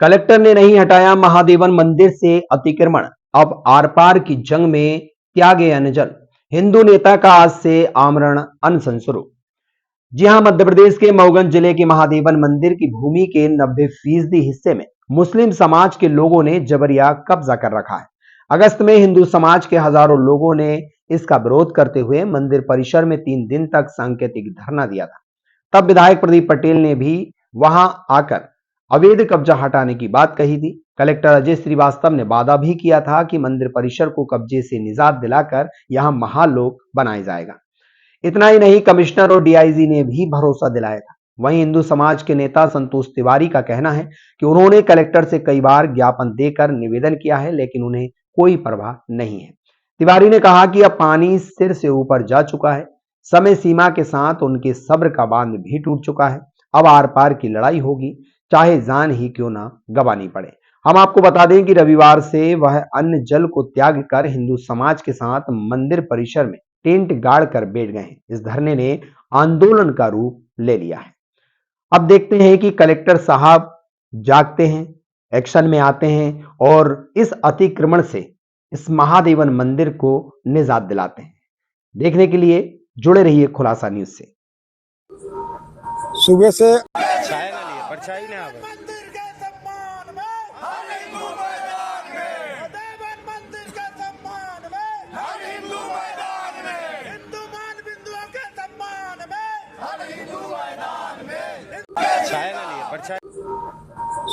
Collector ने नहीं हटाया महादेवन मंदिर से अतिक्रमण, अब आर पार की जंग में त्यागे अनजल। हिंदू नेता का आज से आमरण अनशन शुरू। जी हां, मध्य प्रदेश के मऊगंज जिले के महादेवन मंदिर की भूमि के 90% हिस्से में मुस्लिम समाज के लोगों ने जबरिया कब्जा कर रखा है। अगस्त में हिंदू समाज के हजारों लोगों ने इसका विरोध करते हुए मंदिर परिसर में 3 दिन तक सांकेतिक धरना दिया था। तब विधायक प्रदीप पटेल ने भी वहां आकर अवैध कब्जा हटाने की बात कही थी। कलेक्टर अजय श्रीवास्तव ने वादा भी किया था कि मंदिर परिसर को कब्जे से निजात दिलाकर यहां महालोक बनाया जाएगा। इतना ही नहीं, कमिश्नर और डीआईजी ने भी भरोसा दिलाया था। वहीं हिंदू समाज के नेता संतोष तिवारी का कहना है कि उन्होंने कलेक्टर से कई बार ज्ञापन देकर निवेदन किया है, लेकिन उन्हें कोई परवाह नहीं है। तिवारी ने कहा कि अब पानी सिर से ऊपर जा चुका है, समय सीमा के साथ उनके सब्र का बांध भी टूट चुका है। अब आर पार की लड़ाई होगी, चाहे जान ही क्यों ना गंवानी पड़े। हम आपको बता दें कि रविवार से वह अन्न जल को त्याग कर हिंदू समाज के साथ मंदिर परिसर में टेंट गाड़ कर बैठ गए हैं। इस धरने ने आंदोलन का रूप ले लिया है। अब देखते हैं कि कलेक्टर साहब जागते हैं, एक्शन में आते हैं और इस अतिक्रमण से इस महादेवन मंदिर को निजात दिलाते हैं। देखने के लिए जुड़े रहिए खुलासा न्यूज से। सुबह से परछाई ना आवे। मंदिर के सम्मान में हर हिंदू मैदान में, महादेवन मंदिर के सम्मान में हर हिंदू मैदान में, हिंदू मान बिंदुओं के सम्मान में हर हिंदू मैदान में। परछाई ना लिए, परछाई।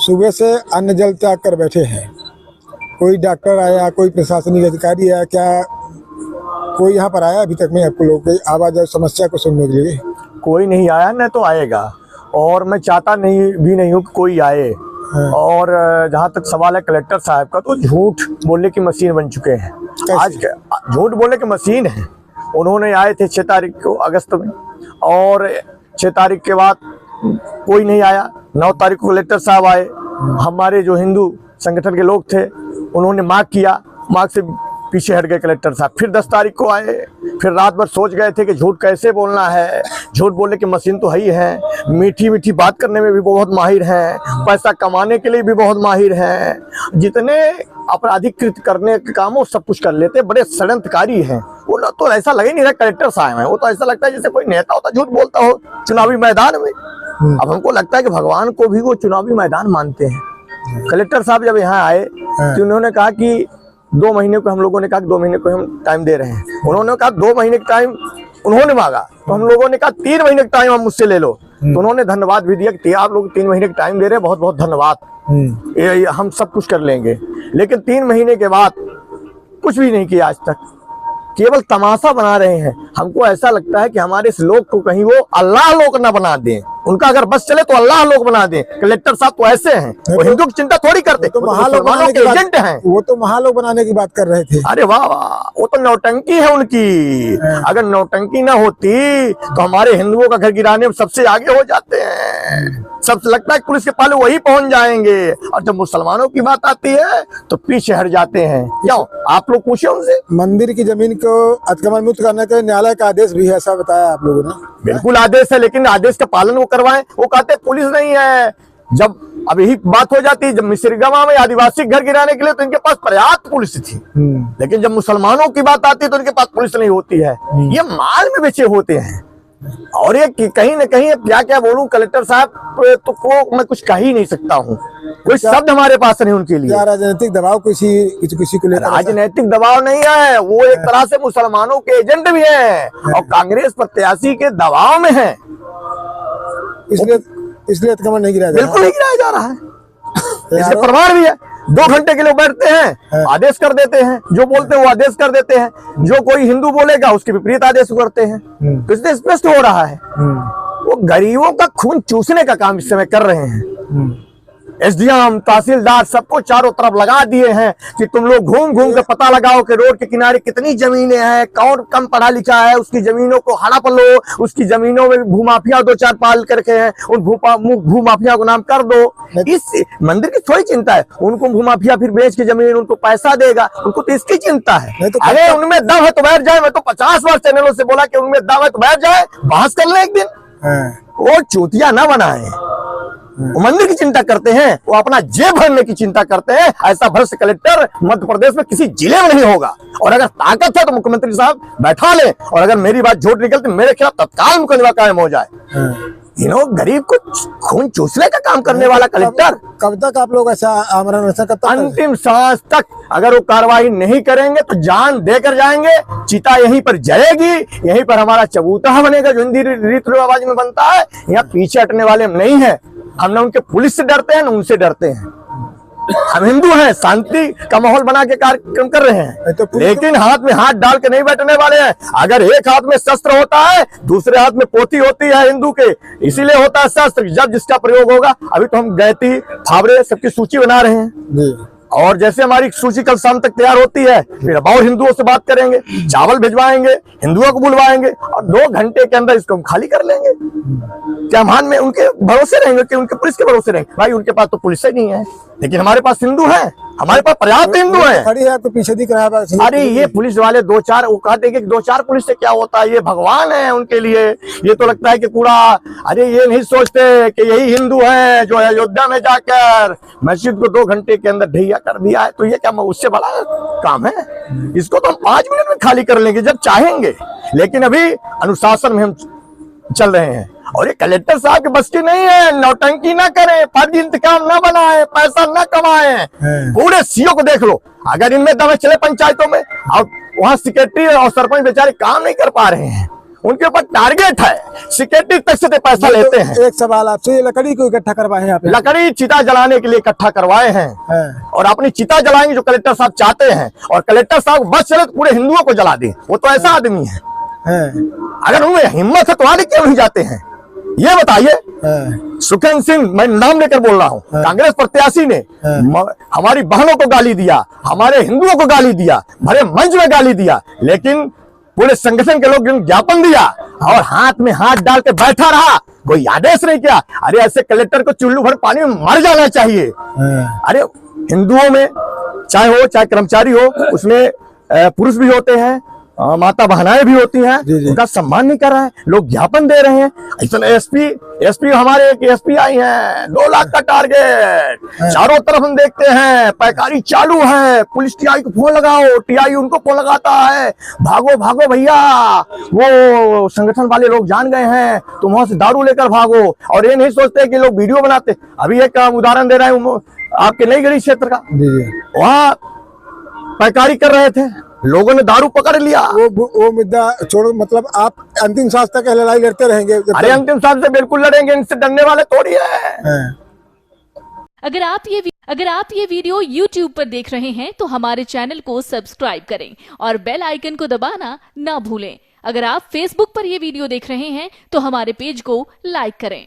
सुबह से अन्न जल त्याग कर बैठे हैं। कोई डॉक्टर आया, कोई प्रशासनिक अधिकारी आया, क्या कोई यहाँ पर आया अभी तक में आपको लोगों की आवाज और समस्या को सुनने के लिए? कोई नहीं आया, न तो आएगा, और मैं चाहता नहीं हूँ कि कोई आए। और जहाँ तक सवाल है कलेक्टर साहब का, तो झूठ बोलने की मशीन बन चुके हैं। आज झूठ बोलने की मशीन है। उन्होंने आए थे 6 तारीख को अगस्त में, और 6 तारीख के बाद कोई नहीं आया। 9 तारीख को कलेक्टर साहब आए। हमारे जो हिंदू संगठन के लोग थे उन्होंने मांग किया, मांग से पीछे हट गए कलेक्टर साहब। फिर 10 तारीख को आए, फिर रात भर सोच गए थे कि झूठ कैसे बोलना है। झूठ बोलने की मशीन तो है ही है, मीठी मीठी बात करने में भी बहुत माहिर हैं, पैसा कमाने के लिए भी बहुत माहिर हैं। जितने अपराधिकृत करने के काम वो सब कुछ कर लेते, बड़े षड्यंत्रकारी हैं। वो तो ऐसा लगे नहीं रहा कलेक्टर साहब है, वो तो ऐसा लगता है जैसे कोई नेता होता झूठ बोलता हो चुनावी मैदान में। अब हमको लगता है कि भगवान को भी वो चुनावी मैदान मानते हैं। कलेक्टर साहब जब यहाँ आए तो उन्होंने कहा कि 2 महीने को, हम लोगों ने कहा कि 2 महीने को हम टाइम दे रहे हैं। उन्होंने कहा 2 महीने का टाइम उन्होंने मांगा, तो हम लोगों ने कहा 3 महीने का टाइम आप मुझसे ले लो। तो उन्होंने धन्यवाद भी दिया कि आप लोग 3 महीने का टाइम दे रहे हैं, बहुत बहुत धन्यवाद, ये हम सब कुछ कर लेंगे। लेकिन 3 महीने के बाद कुछ भी नहीं किया आज तक, केवल तमाशा बना रहे हैं। हमको ऐसा लगता है कि हमारे इस लोग को कहीं वो अल्लाह लोग ना बना दें। उनका अगर बस चले तो अल्लाह लोग बना दें। कलेक्टर साहब तो ऐसे हैं, वो हिंदू की चिंता थोड़ी करते, तो महालोक बनाने के एजेंट हैं। वो तो महालोक बनाने की बात कर रहे थे। अरे वाह वाह, वो तो नौटंकी है उनकी। अगर नौटंकी ना होती तो हमारे हिंदुओं का घर गिराने में सबसे आगे हो जाते हैं। सबसे लगता है पुलिस के पाले वही पहुंच जाएंगे, और जब मुसलमानों की बात आती है तो पीछे हट जाते हैं। क्यों? आप लोग पूछे उनसे। मंदिर की जमीन को अतिक्रमण मुक्त करने का न्यायालय का आदेश भी है, ऐसा बताया आप लोगों ने? बिल्कुल आदेश है, लेकिन आदेश का पालन वो करवाएं। वो कहते पुलिस नहीं है। जब अब यही बात हो जाती, जब मिस्रिगामा में आदिवासी घर गिराने के लिए तो इनके पास पर्याप्त पुलिस थी, लेकिन जब मुसलमानों की बात आती है तो इनके पास पुलिस नहीं होती है। ये माल में बेचे होते हैं। और ये कहीं न कहीं क्या क्या बोलूं कलेक्टर साहब तो को मैं कुछ कह ही नहीं सकता हूँ। कोई शब्द हमारे पास नहीं उनके लिए। क्या राजनीतिक दबाव किसी को लेकर? राजनीतिक दबाव नहीं है, वो एक तरह से मुसलमानों के एजेंट भी हैं और कांग्रेस प्रत्याशी के दबाव में है। इसलिए अतिक्रमण नहीं गिराया जा रहा। बिल्कुल नहीं गिराया जा रहा है। इसके प्रमाण भी है। 2 घंटे के लिए बैठते हैं, आदेश कर देते हैं, जो बोलते हैं वो आदेश कर देते हैं। जो कोई हिंदू बोलेगा उसके विपरीत आदेश करते हैं। तो इससे स्पष्ट हो रहा है वो गरीबों का खून चूसने का काम इस समय कर रहे हैं। एसडीएम, तहसीलदार सबको चारों तरफ लगा दिए हैं कि तुम लोग घूम घूम कर पता लगाओ कि रोड के किनारे कितनी जमीनें हैं, कौन कम पढ़ा लिखा है, उसकी जमीनों को हड़प लो, उसकी जमीनों में भूमाफिया 2-4 पाल करके हैं, उन भूमाफिया को नाम कर दो। इस मंदिर की थोड़ी चिंता है, उनको भूमाफिया फिर बेच के जमीन उनको पैसा देगा, उनको तो इसकी चिंता है। अरे उनमें दम है तो बैठ जाए। मैं तो 50 बार चैनलों से बोला कि उनमें दम है तो बैठ जाए, बहस कर ले एक दिन। वो चूतिया ना बनाए। वो मंदिर की चिंता करते हैं, वो अपना जेब भरने की चिंता करते हैं। ऐसा भ्रष्ट कलेक्टर मध्य प्रदेश में किसी जिले में नहीं होगा। और अगर ताकत है तो मुख्यमंत्री साहब बैठा ले, और अगर मेरी बात झूठ निकलती मेरे खिलाफ तत्काल मुकदमा कायम हो जाए। गरीब को खून चूसने का काम करने वाला कलेक्टर। कब तक आप लोग ऐसा आमरण ऐसा कब तक अंतिम सांस तक अगर वो कार्रवाई नहीं करेंगे तो जान देकर जाएंगे। चिता यहीं पर जलेगी, यहीं पर हमारा चबूतरा बनेगा जो हिंदी रीति रिवाज में बनता है। यहाँ पीछे हटने वाले हम नहीं है। हम न उनके पुलिस से डरते हैं न उनसे डरते हैं। हम हिंदू हैं, शांति का माहौल बना के कार्यक्रम कर रहे हैं, लेकिन हाथ में हाथ डाल के नहीं बैठने वाले हैं। अगर एक हाथ में शस्त्र होता है, दूसरे हाथ में पोथी होती है हिंदू के, इसीलिए होता है शस्त्र। जब जिसका प्रयोग होगा, अभी तो हम गैती फावड़े सबकी सूची बना रहे हैं, और जैसे हमारी सूची कल शाम तक तैयार होती है, फिर अब और हिंदुओं से बात करेंगे, चावल भिजवाएंगे, हिंदुओं को बुलवाएंगे, और 2 घंटे के अंदर इसको हम खाली कर लेंगे। क्या मान में उनके भरोसे रहेंगे कि उनके पुलिस के भरोसे रहेंगे? भाई उनके पास तो पुलिस ही नहीं है, लेकिन हमारे पास हिंदू है, हमारे पास पर्याप्त हिंदू है। खड़ी है आपको पीछे दिख रहा है। अरे ये पुलिस वाले 2-4 वो कहते कि 2-4 पुलिस से क्या होता है, ये भगवान है उनके लिए। ये तो लगता है कि पूरा, अरे ये नहीं सोचते कि यही हिंदू है जो अयोध्या में जाकर मस्जिद को 2 घंटे के अंदर ढैया कर दिया है। तो ये क्या उससे बड़ा काम है? इसको तो हम 5 मिनट में खाली कर लेंगे जब चाहेंगे, लेकिन अभी अनुशासन में हम चल रहे हैं। और ये कलेक्टर साहब की बस की नहीं है, नौटंकी ना करें, फर्जी इंतकाम ना बनाए, पैसा ना कमाए। पूरे सीओ को देख लो, अगर इनमें दमे चले पंचायतों में, और वहाँ सेक्रेटरी और सरपंच बेचारे काम नहीं कर पा रहे हैं, उनके ऊपर टारगेट है, सेक्रेटरी तक से पैसा लेते हैं। एक सवाल आपसे, ये लकड़ी को इकट्ठा करवाए हैं आप? लकड़ी चिता जलाने के लिए इकट्ठा करवाए हैं, और अपनी चिता जलाएंगे जो कलेक्टर साहब चाहते हैं। और कलेक्टर साहब बस चले तो पूरे हिंदुओं को जला दें, वो तो ऐसा आदमी है। अगर उनमें हिम्मत है तो आगे क्यों नहीं जाते हैं, ये बताइए। सुखेंद्र सिंह, मैं नाम लेकर बोल रहा हूँ, कांग्रेस प्रत्याशी ने हमारी बहनों को गाली दिया, हमारे हिंदुओं को गाली दिया, भरे मंच में गाली दिया, लेकिन पूरे संगठन के लोग ज्ञापन दिया और हाथ में हाथ डाल के बैठा रहा, कोई आदेश नहीं किया। अरे ऐसे कलेक्टर को चुल्लू भर पानी में मर जाना चाहिए। अरे हिंदुओं में चाहे कर्मचारी हो, उसमें पुरुष भी होते हैं, माता बहनाएं भी होती हैं, उनका सम्मान नहीं कर रहा है, लोग ज्ञापन दे रहे हैं। ऐसा एसपी हमारे एक एसपी आई हैं, 2 लाख का टारगेट, चारों तरफ हम देखते हैं पैकारी चालू है। पुलिस टीआई को फोन लगाओ, टीआई उनको फोन लगाता है, भागो भागो भैया, वो संगठन वाले लोग जान गए हैं, तुम वहां से दारू लेकर भागो। और ये नहीं सोचते कि लोग वीडियो बनाते। अभी एक उदाहरण दे रहे हैं आपके नईगढ़ी क्षेत्र का, वहाँ पैकारी कर रहे थे, लोगों ने दारू पकड़ लिया। वो मुद्दा छोड़ो, मतलब आप अंतिम सांस तक लड़ाई लड़ते रहेंगे? अरे अंतिम सांस से बिल्कुल लड़ेंगे, इनसे डरने वाले थोड़ी है। अगर आप ये वीडियो YouTube पर देख रहे हैं तो हमारे चैनल को सब्सक्राइब करें और बेल आइकन को दबाना ना भूलें। अगर आप Facebook पर ये वीडियो देख रहे हैं तो हमारे पेज को लाइक करें।